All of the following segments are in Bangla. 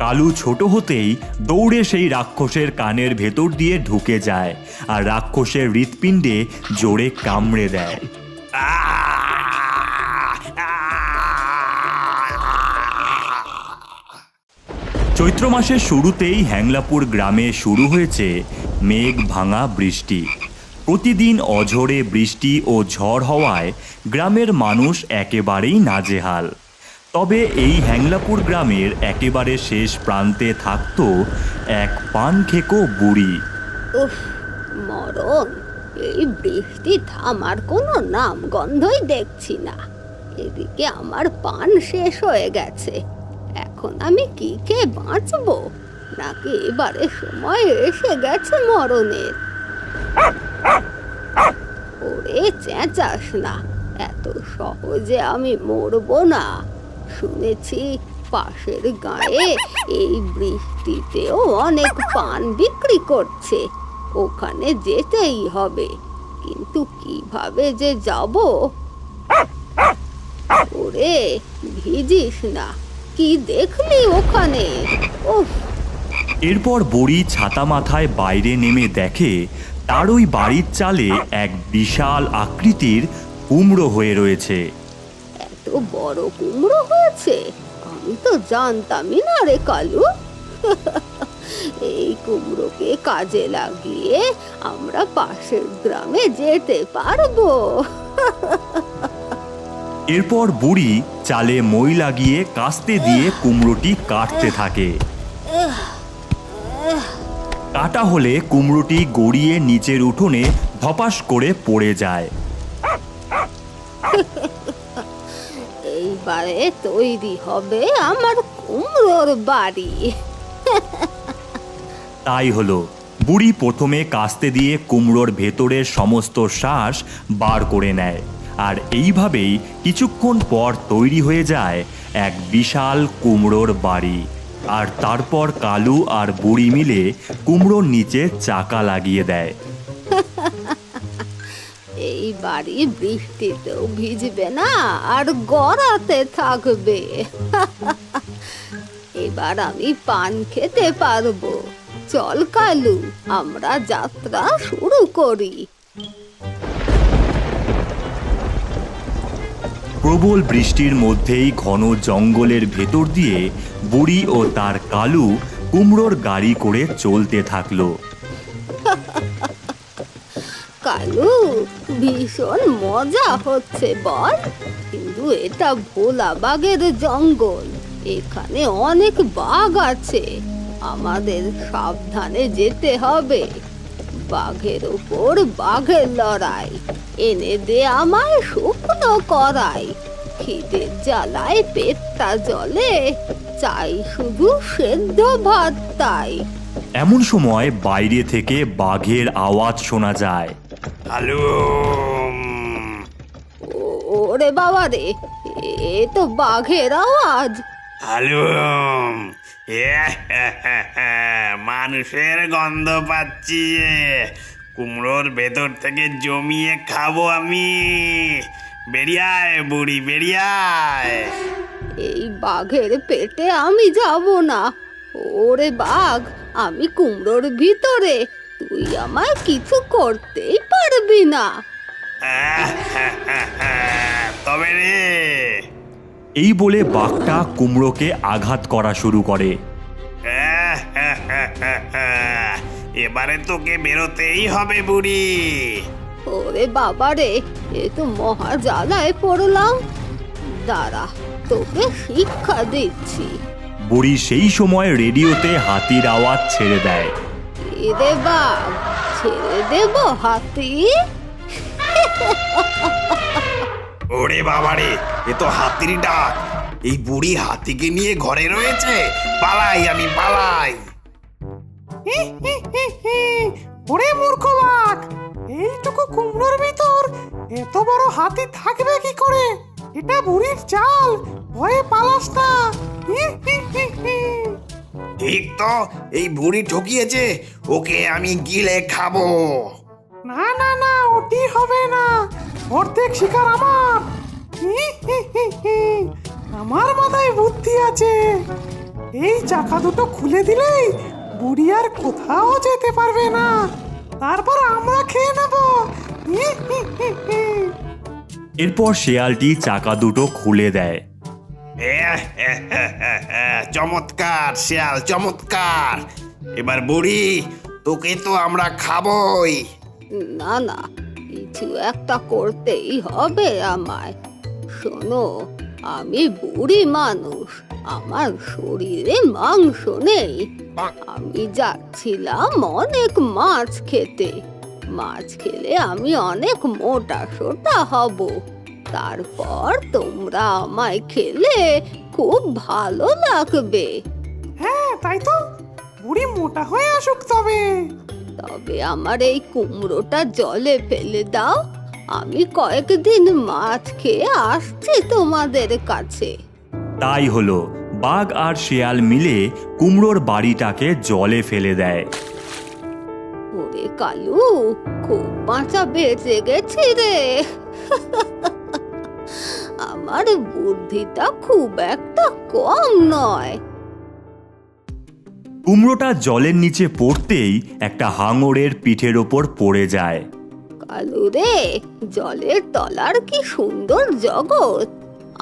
কালু ছোট হতেই দৌড়ে সেই রাক্ষসের কানের ভেতর দিয়ে ঢুকে যায় আর রাক্ষসের হৃৎপিণ্ডে জোরে কামড়ে দেয়। চৈত্র মাসের শুরুতেই হ্যাংলাপুর গ্রামে শুরু হয়েছে মেঘ ভাঙা বৃষ্টি। প্রতিদিন অঝোরে বৃষ্টি ও ঝড় হওয়ায় গ্রামের মানুষ একেবারেই নাজেহাল। তবে এই হ্যাংলাপুর গ্রামের একেবারে শেষ প্রান্তে থাকত এক পানখেকো বুড়ি। উফ, মরণ! এই বৃষ্টি থামার কোনো নাম গন্ধই দেখছি না। এদিকে আমার পান শেষ হয়ে গেছে। এখন আমি কি খেয়ে বাঁচবো? নাকি এবারে সময় এসে গেছে মরণের? ওরে চেঁচাস না, এত সহজে আমি মরবো না। শুনেছি পাশের গায়ে এই বৃষ্টিতেও অনেক পান বিক্রি করছে, ওখানে যেতেই হবে। কিন্তু কিভাবে যে যাব? ওরে ভিজিস না, কি দেখলি ওখানে? উফ! এরপর বুড়ি ছাতা মাথায় বাইরে নেমে দেখে তার ওই বাড়ির চালে এক বিশাল আকৃতির কুমড়ো হয়ে রয়েছে। এত বড় কুমড়ো হয়েছে? আমি তো জানতামই না রে কালু। এই কুমড়োকে কাজে লাগিয়ে আমরা পাশের গ্রামে যেতে পারবো। এরপর বুড়ি চালে মই লাগিয়ে কাস্তে দিয়ে কুমড়োটি কাটতে থাকে। কাটা হলে কুমড়োটি গড়িয়ে নিচের উঠোনে ধপাস করে পড়ে যায়। এইবারে তৈরি হবে আমার কুমড়োর বাড়ি। তাই হলো, বুড়ি প্রথমে কাস্তে দিয়ে কুমড়োর ভেতরের সমস্ত শ্বাস বার করে নেয়, আর এইভাবেই কিছুক্ষণ পর তৈরি হয়ে যায় এক বিশাল কুমড়োর বাড়ি। আর তারপর কালু আর বুড়ি মিলে কুমড়োর নিচে চাকা লাগিয়ে দেয়। এই বাড়ি বৃষ্টিতেও ভিজবে না আর গড়াতে থাকবে। এবার আমি পান খেতে পারবো। চল কালু, আমরা যাত্রা শুরু করি। প্রবল বৃষ্টির মধ্যেই ঘন জঙ্গলের ভেতর দিয়ে বুড়ি ও তার কালু কুমড়োর গাড়ি করে চলতে থাকলো। কালু, ভীষণ মজা হচ্ছে বল, কিন্তু এটা ভোলা বাঘের জঙ্গল। এখানে অনেক বাঘ আছে, আমাদের সাবধানে যেতে হবে। বাঘের উপর বাঘের লড়াই, এনে দে আমায় শুকনো করাই। খিদের জ্বালায় পেটটা জ্বলে, চাই শুধু সেদ্ধ ভাত তাই। এমন সময় বাইরে থেকে বাঘের আওয়াজ শোনা যায়। হ্যালো, ওরে বাবা রে, এ তো বাঘের আওয়াজ। হ্যালো, মানুষের গন্ধ পাচ্ছি। কুমড়োর ভেতর থেকে জমিয়ে খাবো আমি। বেরিয়ায় বুড়ি, বেরিয়ায়। এই বাঘের পেটে আমি যাব না। ওরে বাঘ, আমি কুমড়োর ভিতরে, তুই আমায় কিছু করতেই পারবি না। তবে রে। এই বলে বাঘটা কুমড়োকে আঘাত করা শুরু করে। এবারে তোকে বেরোতেই হবে বুড়ি। ওরে বাবা রে, এ তো মহা জ্বালায় পড়লাম। দাঁড়া, তোকে শিক্ষা দিচ্ছি। বুড়ি সেই সময় রেডিওতে হাতির আওয়াজ ছেড়ে দেয়। এরে বাঘ, ছেড়ে দেব হাতি? ওরে বাবারে, এ তো হাতির ডাক। এই বুড়ি হাতিকে নিয়ে ঘরে রয়েছে। পালাই, আমি পালাই। ওরে মূর্খ বাঘ, এইটুকু কুমড়োর ভিতর এত বড় হাতি থাকবে কি করে? এটা বুড়ির চাল, ভয়ে পালাস না। ঠিক তো, এই বুড়ি ঠকিয়েছে, ওকে আমি গিলে খাবো। না না না, ওটি হবে না। অর্ধেক শিকার আমার। আমার মাথায় বুদ্ধি আছে। এই চাকা দুটো খুলে দিলেই বুড়ি আর কোথাও যেতে পারবে না। তারপর আমরা খেয়ে নেব। এরপর শেয়ালটি চাকা দুটো খুলে দেয়। চমৎকার শিয়াল, চমৎকার। এবার বুড়ি, তোকে তো আমরা খাবই। না না, কিছু একটা করতেই হবে আমায়। শোনো, আমি বুড়ি মানুষ, আমার শরীরে মাংস নেই। আমি যাচ্ছিলাম অনেক মাছ খেতে। মাছ খেলে আমি অনেক মোটা সোটা হব। তারপর তোমরা আমায় খেলে খুব ভালো লাগবে। হ্যাঁ, তাই তো। বুড়ি মোটা হয়ে আসুক তবে। তবে আমার এই কুমড়োটা জলে ফেলে দাও, আমি কয়েকদিন মাছ খেয়ে আসছি তোমাদের কাছে। তাই হলো, বাঘ আর শেয়াল মিলে কুমড়োর বাড়িটাকে জলে ফেলে দেয়। ওরে কালু, খুব বাঁচা বেঁচে গেছি রে। আমার বুদ্ধিটা খুব একটা কম নয়। কুমড়োটা জলের নিচে পড়তেই একটা হাঙরের পিঠের ওপর পড়ে যায়। কালু রে, জলের তলার কি সুন্দর জগৎ।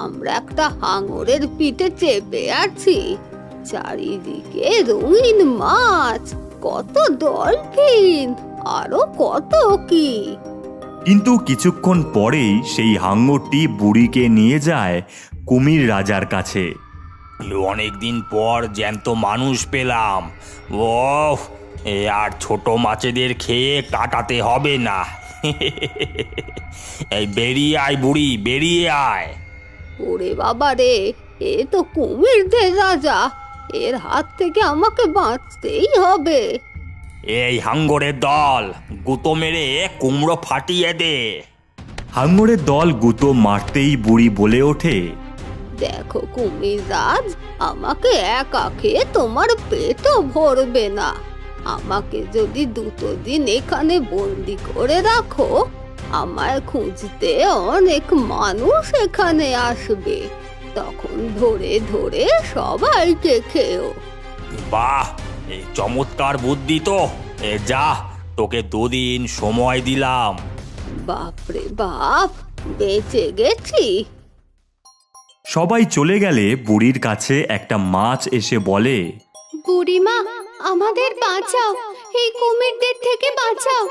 আমরা একটা হাঙরের পিঠে চেপে আছি। চারিদিকে রঙিন মাছ, কত ডলফিন, আরো কত কি। কিন্তু কিছুক্ষণ পরেই সেই হাঙরটি বুড়িকে নিয়ে যায় কুমির রাজার কাছে। অনেকদিন পর জ্যান্ত মানুষ পেলাম। ওহ, এ আর ছোট মাছেদের খেয়ে কাটাতে হবে না। এই বেরিয়ে আয় বুড়ি, বেরিয়ে আয়। ওরে বাবা রে, এ তো কুমিরদের রাজা। এর হাত থেকে আমাকে বাঁচতেই হবে। এই হাঙ্গরের দল, গুঁতো মেরে কুমড়ো ফাটিয়ে দে। হাঙরের দল গুঁতো মারতেই বুড়ি বলে ওঠে, দেখো কুমির রাজ, আমাকে একা খেয়ে তোমার পেটও ভরবে না। আমাকে যদি 2 দিন এখানে বন্দি করে রাখো, আমায় খুঁজতে অনেক মানুষ এখানে আসবে। তখন ধরে ধরে সবাইকে খেও। বাহ, এই চমৎকার বুদ্ধি তো। এ যা, তোকে 2 দিন সময় দিলাম। বাপরে বাপ, বেঁচে গেছি। সবাই চলে গেলে বুড়ির কাছে একটা মাছ এসে বলে, বুড়িমা, আমাদের বাঁচাও, এই কুমিরদের থেকে বাঁচাও।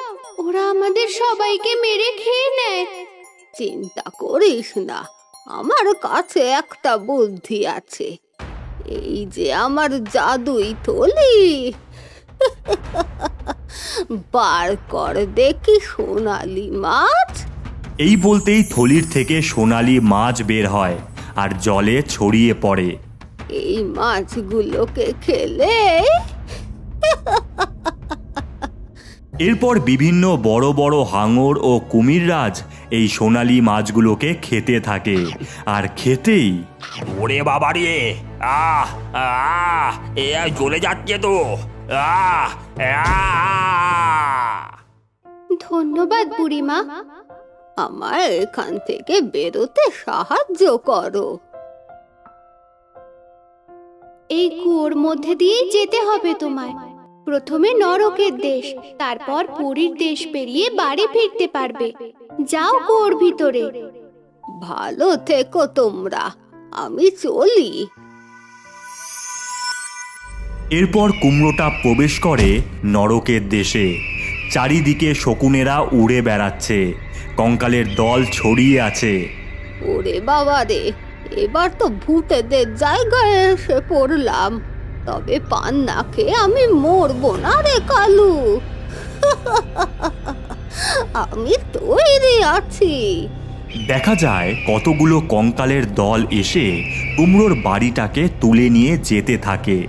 ওরা আমাদের সবাইকে মেরে খেয়ে নেয়। চিন্তা করিস না, আমার কাছে একটা বুদ্ধি আছে। এই যে আমার জাদুই থলি, বার কর দেখি সোনালি মাছ। এই বলতেই থলির থেকে সোনালি মাছ বের হয় আর জলে ছড়িয়ে পড়ে। এই মাছগুলোকে খেলে এরপর বিভিন্ন বড় বড় হাঙর ও কুমিররাজ এই সোনালি মাছগুলোকে খেতে থাকে, আর খেতেই ওরে বাবা রে, আহ আহ, এ জ্বলে যাচ্ছে তো। আহ আহ। ধন্যবাদ বুড়িমা, আমার এখান থেকে বেরোতে সাহায্য করো। এই কুয়োর মধ্যে দিয়ে যেতে হবে তোমায়। প্রথমে নরকের দেশ, তারপর পুরীর দেশ পেরিয়ে বাড়ি ফিরতে পারবে। যাও কুয়োর ভিতরে। ভালো থেকো তোমরা, আমি চলি। এরপর কুমড়োটা প্রবেশ করে নরকের দেশে। চারিদিকে শকুনেরা উড়ে বেড়াচ্ছে, কঙ্কালের দল ছড়িয়ে আছে। ওরে বাবা রে, এবার তো ভূতেদের জায়গায় এসে পড়লাম। তবে পান না খেয়ে আমি মরবো না রে কালু। আমি তৈরি আছি। দেখা যায় কতগুলো কঙ্কালের দল এসে কুমড়োর বাড়িটাকে তুলে নিয়ে যেতে থাকে।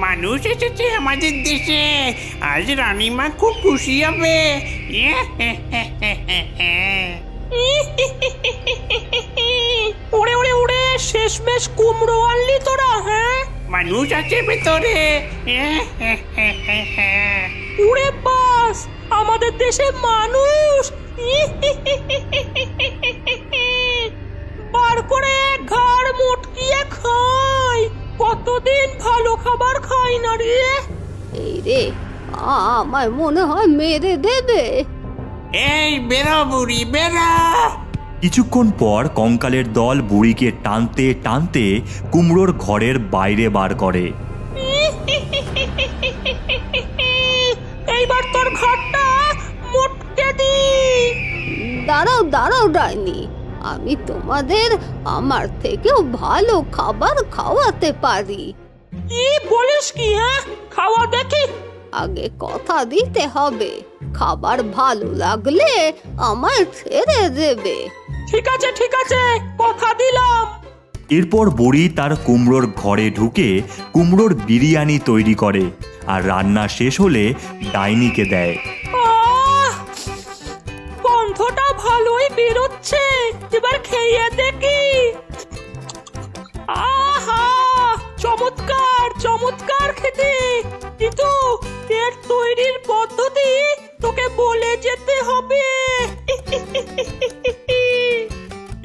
মানুষ এসেছে আমাদের দেশে, আজ রানীমা খুব খুশি হবে। উড়ে উড়ে উড়ে শেষমেশ কুমড়ো আনলি তোরা, হ্যাঁ? মানুষ আছে ভেতরে। উড়ে বাস, আমাদের দেশে মানুষ। বার করে ঘাড় মুটকিয়ে খাই। কতদিন ভালো খাবার খাই না রে। এই রে, আমায় মনে হয় মেরে দেবে। এই বেরো বুড়ি বেরো। কিছুক্ষণ পর কঙ্কালের দল বুড়িকে টানতে টানতে কুমড়োর ঘরের বাইরে বার করে। এইবার তোর ঘরটা মুটকে দি। দাঁড়াও দাঁড়াও ডাইনি, আমি তোমাদের আমার থেকেও ভালো খাবার খাওয়াতে পারি। কি বলিস কি? হ্যাঁ, খাওয়া দেখি। আগে কথা দিতে হবে, খাবার ভালো লাগলে আমায় ছেড়ে দেবে। ঠিক আছে ঠিক আছে, কথা দিলাম। এরপর বুড়ি তার কুমড়োর ঘরে ঢুকে কুমড়োর বিরিয়ানি তৈরি করে আর রান্না শেষ হলে ডাইনিকে দেয়। আহ, গন্ধটা ভালোই বেরোচ্ছে, এবার খেয়ে দেখি। আহা, চমৎকার চমৎকার খেতে। কিন্তু এর তৈরির পদ্ধতি তোকে বলে যেতে হবে।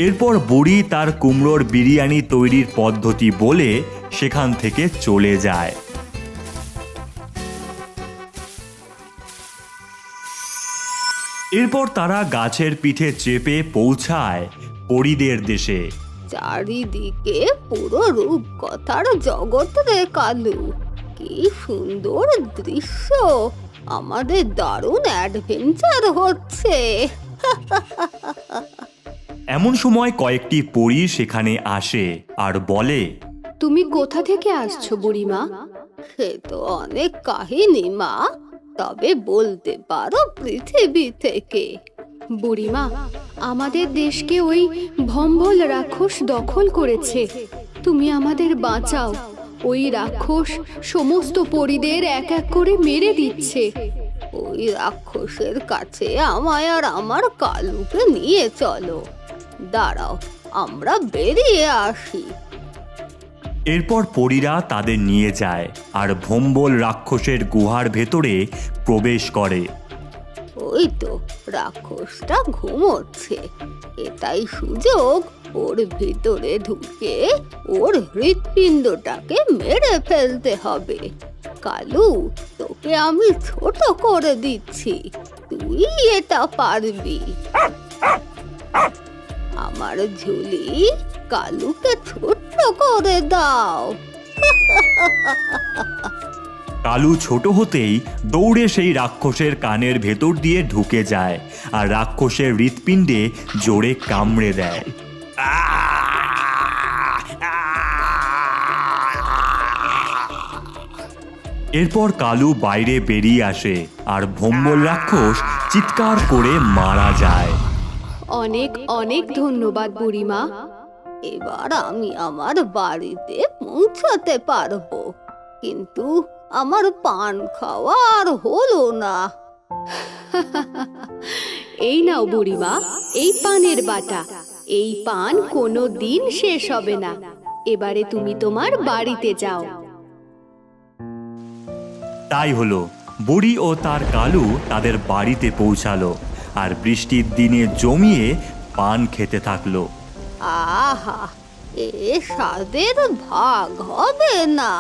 এরপর বুড়ি তার কুমড়োর বিরিয়ানি তৈরির পদ্ধতি বলে সেখান থেকে চলে যায়। এরপর তারা গাছের পিঠে চেপে পৌঁছায় পরীদের দেশে। চারিদিকে পুরো রূপকথার জগৎ রে কালু, কি সুন্দর দৃশ্য, আমাদের দারুণ অ্যাডভেঞ্চার হচ্ছে। এমন সময় কয়েকটি পরী সেখানে আসে আর বলে, তুমি কোথা থেকে আসছো বুড়িমা? সে তো অনেক কাহিনী মা, তবে বলতে পারো পৃথিবী থেকে। বুড়িমা, আমাদের দেশকে ওই ভম্বল রাক্ষস দখল করেছে, তুমি আমাদের বাঁচাও। ওই রাক্ষস সমস্ত পরীদের এক এক করে মেরে দিচ্ছে। ওই রাক্ষসের কাছে আমায় আর আমার কালুকে নিয়ে চলো। দাঁড়াও, আমরা বেরিয়ে আসি। এরপর পরীরা তাদের নিয়ে যায় আর ভম্বল রাক্ষসের গুহার ভেতরে প্রবেশ করে। ওই তো রাক্ষসটা ঘুমোচ্ছে, এটাই সুযোগ ওর ভিতরে ঢুকে ওর হৃৎপিণ্ডটাকে মেরে ফেলতে হবে। কালু, তোকে আমি ছোট করে দিচ্ছি, তুই এটা পারবি। আমার ঝুলি, কালুকে ছোট্ট করে দাও। কালু ছোট হতেই দৌড়ে সেই রাক্ষসের কানের ভেতর দিয়ে ঢুকে যায় আর রাক্ষসের হৃৎপিণ্ডে জোরে কামড়ে দেয়। এরপর কালু বাইরে বেরিয়ে আসে আর ভম্বল রাক্ষস চিৎকার করে মারা যায়। অনেক অনেক ধন্যবাদ বুড়িমা। এবার আমি আমার বাড়িতে পৌঁছাতে পারবো, কিন্তু আমার পান খাওয়া আর হলো না। এই নাও বুড়িমা, এই পানের বাটা। এই পান কোনো দিন শেষ হবে না। এবারে তুমি তোমার বাড়িতে যাও। তাই হলো, বুড়ি ও তার কালু তাদের বাড়িতে পৌঁছালো আর বৃষ্টির দিনে জমিয়ে পান খেতে থাকলো। আহা, এ স্বাদের ভাগ হবে না।